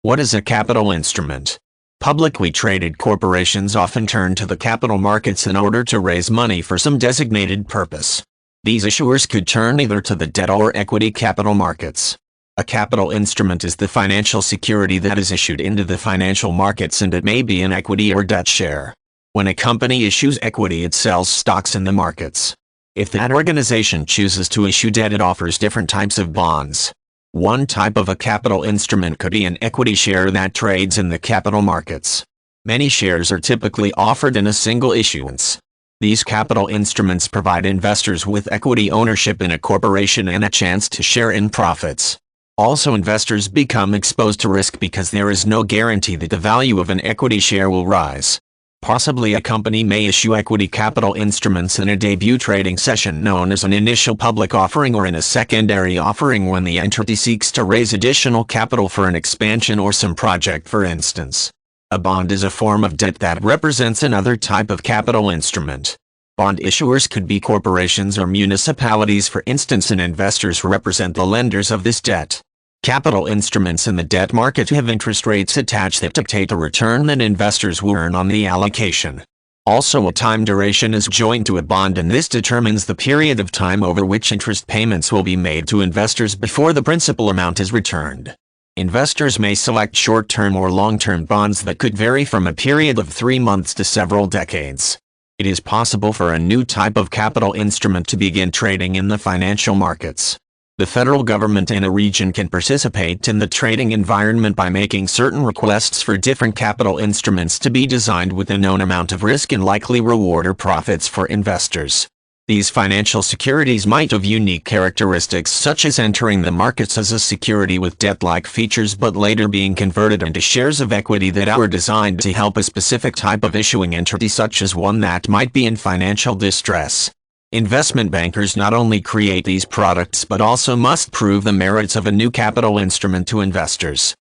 What is a capital instrument? Publicly traded corporations often turn to the capital markets in order to raise money for some designated purpose. These issuers could turn either to the debt or equity capital markets. A capital instrument is the financial security that is issued into the financial markets, and it may be an equity or debt share. When a company issues equity, it sells stocks in the markets. If that organization chooses to issue debt, it offers different types of bonds. One type of a capital instrument could be an equity share that trades in the capital markets. Many shares are typically offered in a single issuance. These capital instruments provide investors with equity ownership in a corporation and a chance to share in profits. Also, investors become exposed to risk because there is no guarantee that the value of an equity share will rise. Possibly a company may issue equity capital instruments in a debut trading session known as an initial public offering, or in a secondary offering when the entity seeks to raise additional capital for an expansion or some project. For instance, a bond is a form of debt that represents another type of capital instrument. Bond issuers could be corporations or municipalities, for instance, and investors represent the lenders of this debt. Capital instruments in the debt market have interest rates attached that dictate a return that investors will earn on the allocation. Also, a time duration is joined to a bond, and this determines the period of time over which interest payments will be made to investors before the principal amount is returned. Investors may select short-term or long-term bonds that could vary from a period of 3 months to several decades. It is possible for a new type of capital instrument to begin trading in the financial markets. The federal government and a region can participate in the trading environment by making certain requests for different capital instruments to be designed with a known amount of risk and likely reward or profits for investors. These financial securities might have unique characteristics, such as entering the markets as a security with debt-like features but later being converted into shares of equity that were designed to help a specific type of issuing entity, such as one that might be in financial distress. Investment bankers not only create these products but also must prove the merits of a new capital instrument to investors.